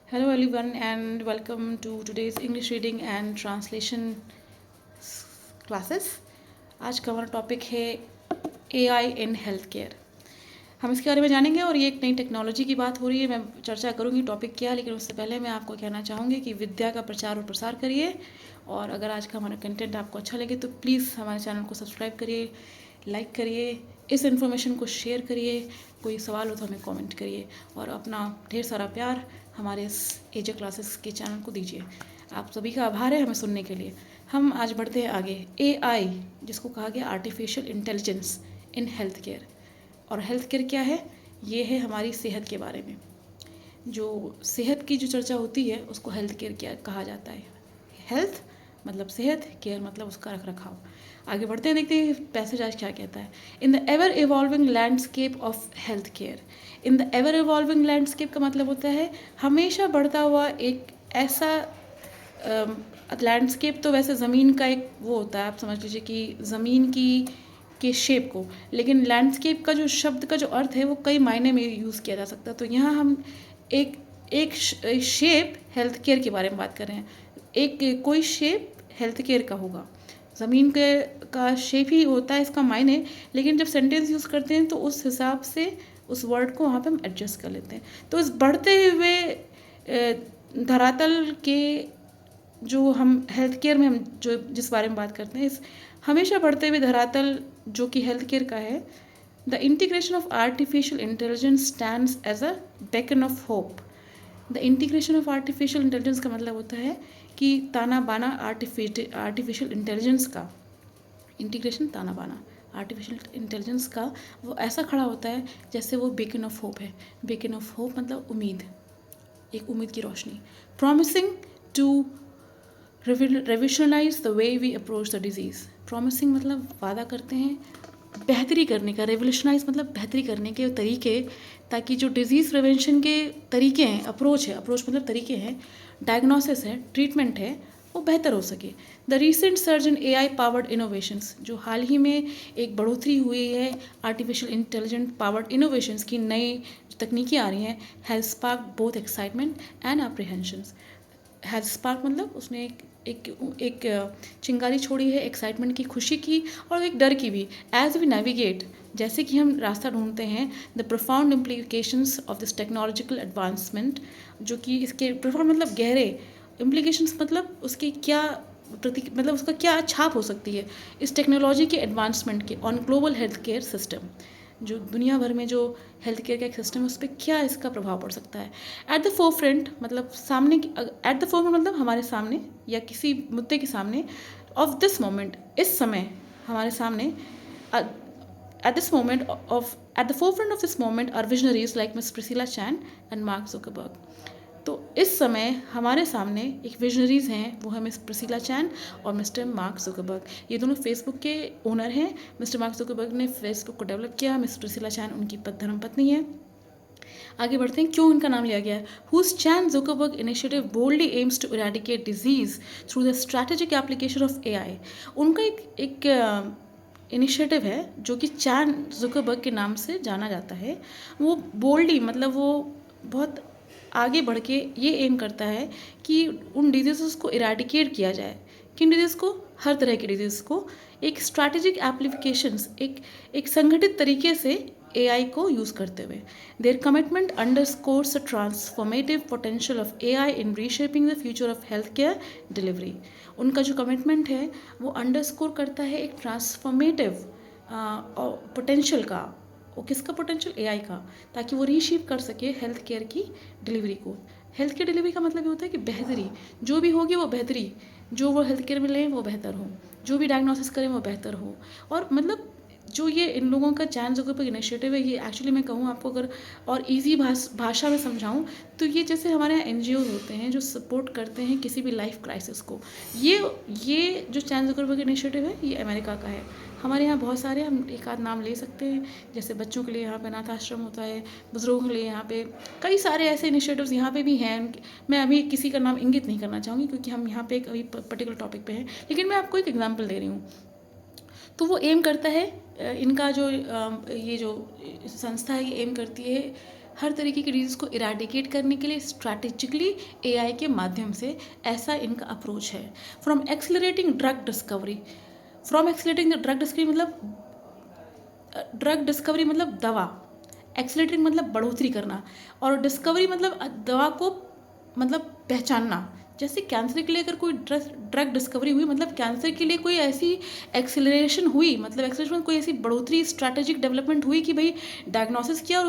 Hello everyone and welcome to today's English reading and translation classes. आज का हमारा topic है AI इन health care. हम इसके बारे में जानेंगे और ये एक नई टेक्नोलॉजी की बात हो रही है। मैं चर्चा करूँगी टॉपिक क्या है, लेकिन उससे पहले मैं आपको कहना चाहूँगी कि विद्या का प्रचार और प्रसार करिए। और अगर आज का हमारा कंटेंट आपको अच्छा लगे तो प्लीज़ हमारे चैनल को सब्सक्राइब करिए, लाइक करिए, इस इन्फॉर्मेशन को शेयर करिए। कोई सवाल हो तो हमें कमेंट करिए और अपना ढेर सारा प्यार हमारे इस एजे क्लासेस के चैनल को दीजिए। आप सभी का आभार है हमें सुनने के लिए। हम आज बढ़ते हैं आगे। AI, जिसको कहा गया आर्टिफिशियल इंटेलिजेंस इन हेल्थ केयर। और हेल्थ केयर क्या है? ये है हमारी सेहत के बारे में। जो सेहत की जो चर्चा होती है उसको हेल्थ केयर क्या कहा जाता है। हेल्थ मतलब सेहत, केयर मतलब उसका रख रखाव। आगे बढ़ते हैं, देखते हैं पैसेज आज क्या कहता है। In the ever evolving landscape of health care. In the ever evolving landscape का मतलब होता है हमेशा बढ़ता हुआ एक ऐसा लैंडस्केप। तो वैसे ज़मीन का एक वो होता है, आप समझ लीजिए कि ज़मीन की के शेप को, लेकिन लैंडस्केप का जो शब्द का जो अर्थ है वो कई मायने में यूज़ किया जा सकता है। तो यहाँ हम एक एक शेप हेल्थ केयर के बारे में बात कर रहे हैं। एक कोई शेप हेल्थ केयर का होगा। ज़मीन के का शेप ही होता है इसका मायने, लेकिन जब सेंटेंस यूज़ करते हैं तो उस हिसाब से उस वर्ड को वहाँ पे हम एडजस्ट कर लेते हैं। तो इस बढ़ते हुए धरातल के जो हम हेल्थ केयर में हम जो जिस बारे में बात करते हैं, इस हमेशा बढ़ते हुए धरातल जो कि हेल्थ केयर का है, the integration of artificial intelligence stands as a beacon of hope. The integration of artificial intelligence का मतलब होता है कि ताना बाना आर्टिफिशियल इंटेलिजेंस का इंटीग्रेशन, ताना बाना आर्टिफिशियल इंटेलिजेंस का वो ऐसा खड़ा होता है जैसे वो बेकन ऑफ होप है। बेकन ऑफ होप मतलब उम्मीद, एक उम्मीद की रोशनी। Promising to revolutionize the way we approach the disease. Promising मतलब वादा करते हैं बेहतरी करने का, रेवोल्यूशनाइज मतलब बेहतरी करने के तरीके, ताकि जो डिजीज़ प्रिवेंशन के तरीके हैं, अप्रोच है, अप्रोच मतलब तरीके हैं, डायग्नोसिस है, ट्रीटमेंट है, वो बेहतर हो सके। The recent surge in AI powered innovations, जो हाल ही में एक बढ़ोतरी हुई है आर्टिफिशियल इंटेलिजेंट पावर्ड इनोवेशंस की, नई तकनीकें आ रही हैं, has spark both excitement and apprehensions. Has spark मतलब उसने एक चिंगारी छोड़ी है एक्साइटमेंट की, खुशी की, और एक डर की भी। एज वी नेविगेट, जैसे कि हम रास्ता ढूंढते हैं, the profound implications of this technological advancement, जो कि इसके प्रोफाउंड मतलब गहरे, इम्प्लीकेशंस मतलब उसकी क्या मतलब उसका क्या छाप हो सकती है इस टेक्नोलॉजी के एडवांसमेंट के on global health care system. जो दुनिया भर में जो हेल्थ केयर का एक सिस्टम है उस पर क्या इसका प्रभाव पड़ सकता है। एट द फोर फ्रंट मतलब सामने, एट द फोर मतलब हमारे सामने या किसी मुद्दे के सामने, ऑफ दिस मोमेंट इस समय हमारे सामने, at this moment of at the forefront of this moment are visionaries like Miss Priscilla Chan and Mark Zuckerberg। तो इस समय हमारे सामने एक विजनरीज हैं, वो है मिस प्रिसिला चैन और मिस्टर मार्क जुकरबर्ग। ये दोनों फेसबुक के ओनर हैं। मिस्टर मार्क जुकरबर्ग ने फेसबुक को डेवलप किया, मिस प्रिसिला चैन उनकी धर्मपत्नी है। आगे बढ़ते हैं, क्यों इनका नाम लिया गया है। Whose Chan Zuckerberg initiative boldly aims to eradicate disease through the strategic application of AI। उनका एक इनिशिएटिव है जो कि चैन जुकरबर्ग के नाम से जाना जाता है। वो बोल्डली मतलब वो बहुत आगे बढ़ के ये एम करता है कि उन डिजीज़ को इरेडिकेट किया जाए। किन डिजीज़ को? हर तरह के डिजीज़ को एक स्ट्रैटेजिक एप्लीकेशंस, एक संगठित तरीके से AI को यूज़ करते हुए। There commitment underscores the transformative potential of AI in reshaping the future of health care delivery. उनका जो कमिटमेंट है वो अंडरस्कोर करता है एक ट्रांसफॉर्मेटिव पोटेंशियल का। वो किसका पोटेंशियल? AI का, ताकि वो रीशेप कर सके हेल्थ केयर की डिलीवरी को। हेल्थ केयर डिलीवरी का मतलब ये होता है कि बेहतरी जो भी होगी वो बेहतरी, जो वो हेल्थ केयर में लें वो बेहतर हो, जो भी डायग्नोसिस करें वो बेहतर हो। और मतलब जो ये इन लोगों का चैन जुकरबर्ग इनिशिएटिव है, ये एक्चुअली मैं कहूँ आपको अगर और ईजी भाषा में समझाऊँ तो ये जैसे हमारे यहाँ NGOs होते हैं जो सपोर्ट करते हैं किसी भी लाइफ क्राइसिस को। ये जो चैन जुकरबर्ग इनिशिएटिव है ये अमेरिका का है। हमारे यहाँ बहुत सारे, हम एक आध नाम ले सकते हैं, जैसे बच्चों के लिए यहाँ पे अनाथ आश्रम होता है, बुजुर्गों के लिए यहाँ पे कई सारे ऐसे इनिशिएटिव्स यहाँ पे भी हैं। मैं अभी किसी का नाम इंगित नहीं करना चाहूँगी क्योंकि हम यहाँ पे एक अभी पर्टिकुलर टॉपिक पे हैं, लेकिन मैं आपको एक एग्जांपल दे रही हूँ। तो वो एम करता है, इनका जो ये जो संस्था है ये एम करती है हर तरीके की डिजीज़ को इराडिकेट करने के लिए स्ट्रैटेजिकली एआई के माध्यम से ऐसा इनका अप्रोच है। फ्रॉम एक्सेलरेटिंग ड्रग डिस्कवरी, मतलब ड्रग डिस्कवरी मतलब दवा, एक्सेलरेटिंग मतलब बढ़ोतरी करना, और डिस्कवरी मतलब दवा को मतलब पहचानना। जैसे कैंसर के लिए अगर कोई ड्रग डिस्कवरी हुई, मतलब कैंसर के लिए कोई ऐसी एक्सेलरेशन हुई, मतलब एक्सेलरेशन कोई ऐसी बढ़ोतरी स्ट्रैटेजिक डेवलपमेंट हुई कि भाई डायग्नोसिस किया और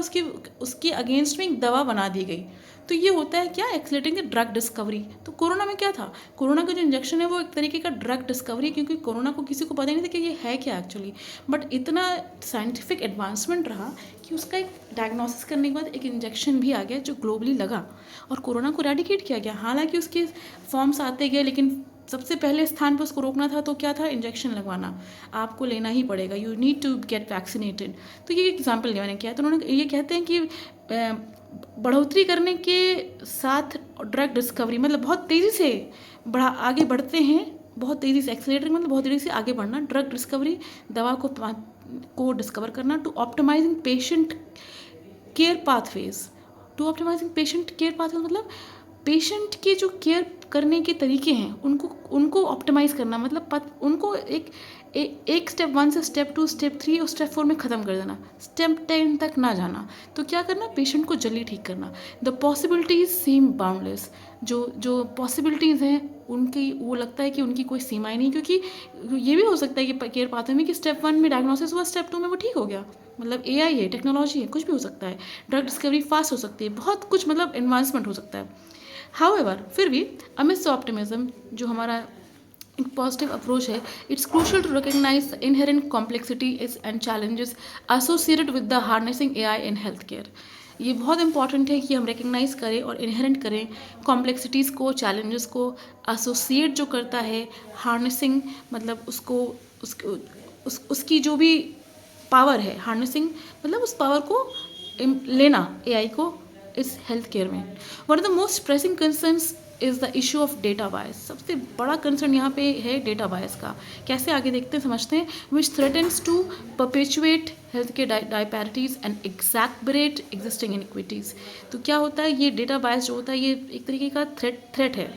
उसके अगेंस्ट में एक दवा बना दी गई, तो ये होता है क्या, एक्सेलरेटिंग ड्रग डिस्कवरी। तो कोरोना में क्या था, कोरोना का जो इंजेक्शन है वो एक तरीके का ड्रग डिस्कवरी, क्योंकि कोरोना को किसी को पता नहीं था कि ये है क्या एक्चुअली, बट इतना साइंटिफिक एडवांसमेंट रहा कि उसका एक डायग्नोसिस करने के बाद एक इंजेक्शन भी आ गया जो ग्लोबली लगा और कोरोना को रेडिकेट किया गया। हालांकि उसके फॉर्म्स आते गए, लेकिन सबसे पहले स्थान पर उसको रोकना था तो क्या था, इंजेक्शन लगवाना, आपको लेना ही पड़ेगा, you need to get vaccinated. तो ये एग्जाम्पल मैंने किया, तो उन्होंने ये कहते हैं कि बढ़ोतरी करने के साथ ड्रग डिस्कवरी मतलब बहुत तेज़ी से आगे बढ़ते हैं, बहुत तेज़ी से एक्सेलरेटिंग मतलब बहुत तेज़ी से आगे बढ़ना, ड्रग डिस्कवरी दवा को डिस्कवर करना, to optimising patient care pathways. मतलब पेशेंट के जो केयर करने के तरीके हैं उनको ऑप्टिमाइज़ करना, मतलब उनको एक स्टेप 1 से स्टेप 2 स्टेप 3 और स्टेप 4 में ख़त्म कर देना, स्टेप 10 तक ना जाना। तो क्या करना, पेशेंट को जल्दी ठीक करना। द पॉसिबिलिटीज सीम बाउंडलेस, जो पॉसिबिलिटीज़ हैं उनकी, वो लगता है कि उनकी कोई सीमाएं नहीं, क्योंकि ये भी हो सकता है कि केयर पाथवे में कि स्टेप 1 में डायग्नोसिस हुआ, स्टेप 2 में वो ठीक हो गया, मतलब एआई है, टेक्नोलॉजी है, कुछ भी हो सकता है, ड्रग डिस्कवरी फास्ट हो सकती है, बहुत कुछ मतलब एडवांसमेंट हो सकता है। हाउएवर फिर भी अमिस्ट ऑप्टिमिज्म जो हमारा एक पॉजिटिव अप्रोच है, it's crucial to recognise the inherent complexities and challenges associated with the harnessing AI in health care. ये बहुत इंपॉर्टेंट है कि हम रिकग्नाइज करें और इनहेरेंट करें कॉम्प्लेक्सिटीज़ को, चैलेंजेस को, एसोसिएट जो करता है हार्नेसिंग, मतलब उसकी जो भी पावर है, हार्नेसिंग मतलब उस पावर को लेना एआई को इस हेल्थ केयर में। One of the most pressing concerns is the issue of data bias. सबसे बड़ा कंसर्न यहाँ पे है डेटा बायस का। कैसे, आगे देखते हैं, समझते हैं। Which threatens to perpetuate health care disparities and exacerbate existing inequities. तो क्या होता है, ये डेटा बायस जो होता है ये एक तरीके का थ्रेट है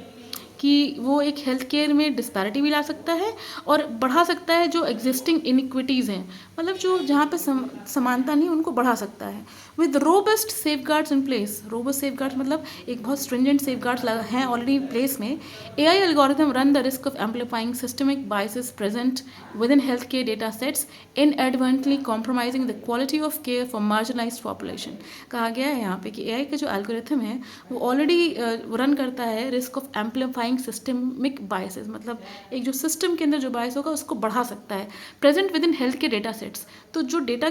कि वो एक हेल्थ केयर में डिस्पैरिटी भी ला सकता है और बढ़ा सकता है जो एग्जिस्टिंग इनइक्विटीज़ हैं, मतलब जो जहाँ पे समानता नहीं उनको बढ़ा सकता है। With robust safeguards in place, robust safeguards मतलब एक बहुत स्ट्रिंजेंट सेफगार्ड्स हैं ऑलरेडी प्लेस में, AI algorithm run the risk of amplifying systemic biases present with in health care data sets inadvertently compromising the quality of care for marginalised population. कहा गया है यहाँ पे कि एआई का जो एल्गोरिथम है वो ऑलरेडी रन करता है risk of amplifying systemic biases, मतलब एक जो सिस्टम के अंदर जो बायस होगा उसको बढ़ा सकता है, present with in health care data sets. तो जो डेटा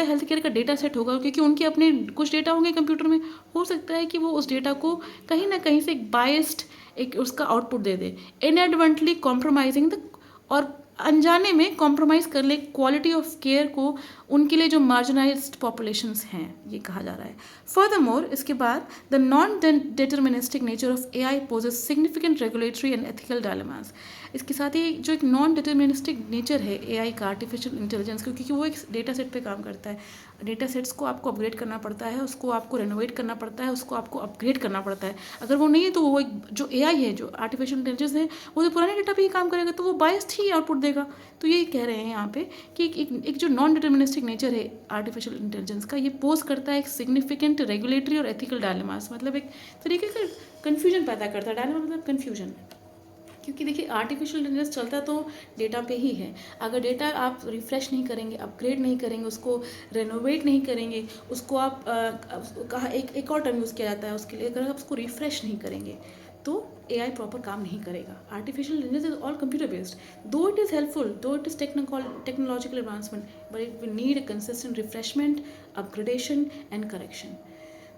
हेल्थ केयर का डेटा सेट होगा, क्योंकि उनके अपने कुछ डेटा होंगे कंप्यूटर में, हो सकता है कि वो उस डेटा को कहीं ना कहीं से एक बायस्ड एक उसका output they they, inadvertently compromising the, और अनजाने में कॉम्प्रोमाइज़ कर ले क्वालिटी ऑफ केयर को उनके लिए जो मार्जिनाइज्ड पॉपुलेशंस हैं, ये कहा जा रहा है। फर्दरमोर इसके बाद the non deterministic nature of AI poses significant regulatory and ethical dilemmas. इसके साथ ही जो एक नॉन डिटर्मिनिस्टिक नेचर है एआई का, आर्टिफिशियल इंटेलिजेंस, क्योंकि वो एक डेटा सेट पे काम करता है, डेटा सेट्स को आपको अपग्रेड करना पड़ता है, उसको आपको रेनोवेट करना पड़ता है, उसको आपको अपग्रेड करना पड़ता है। अगर वो नहीं है तो वो एक जो एआई है, जो आर्टिफिशियल इंटेलिजेंस है, वो तो पुराने डेटा पे ही काम करेगा, तो वो बायस्ड ही आउटपुट देगा। तो ये कह रहे हैं यहाँ पे कि एक जो नॉन डिटर्मिनिस्टिक नेचर है आर्टिफिशियल इंटेलिजेंस का, ये पोज करता है एक सिग्निफिकेंट रेगुलेटरी और एथिकल डायलेमास, मतलब एक तरीके से कन्फ्यूजन पैदा करता है। डायलेमा मतलब कन्फ्यूजन, क्योंकि देखिए आर्टिफिशियल इंटेलिजेंस चलता तो डेटा पे ही है। अगर डेटा आप रिफ़्रेश नहीं करेंगे, अपग्रेड नहीं करेंगे, उसको रेनोवेट नहीं करेंगे, उसको आप कहा एक और टर्म यूज़ किया जाता है उसके लिए, अगर आप उसको रिफ़्रेश नहीं करेंगे तो एआई प्रॉपर काम नहीं करेगा। Artificial intelligence is all computer based, दो इट इज़ हेल्पफुल, दो it is technological advancement, but it will need a consistent refreshment, upgradation and correction.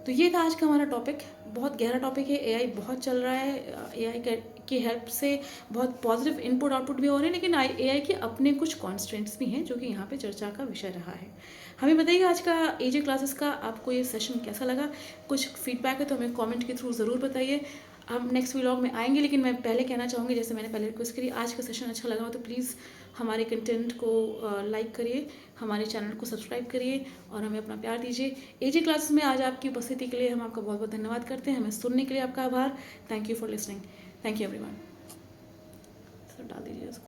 तो ये था आज का हमारा टॉपिक, बहुत गहरा टॉपिक है। एआई बहुत चल रहा है, एआई की हेल्प से बहुत पॉजिटिव इनपुट आउटपुट भी हो रहे हैं, लेकिन एआई के अपने कुछ कॉन्स्टेंट्स भी हैं जो कि यहाँ पे चर्चा का विषय रहा है। हमें बताइए आज का एजे क्लासेस का आपको ये सेशन कैसा लगा, कुछ फीडबैक है तो हमें कमेंट के थ्रू ज़रूर बताइए। हम नेक्स्ट व्लॉग में आएंगे, लेकिन मैं पहले कहना चाहूँगी, जैसे मैंने पहले रिक्वेस्ट करी, आज का सेशन अच्छा लगा हो तो प्लीज़ हमारे कंटेंट को लाइक करिए, हमारे चैनल को सब्सक्राइब करिए और हमें अपना प्यार दीजिए। एजी क्लासेस में आज आपकी उपस्थिति के लिए हम आपका बहुत बहुत धन्यवाद करते हैं। हमें सुनने के लिए आपका आभार। Thank you for listening. Thank you everyone. डाल दीजिए इसको।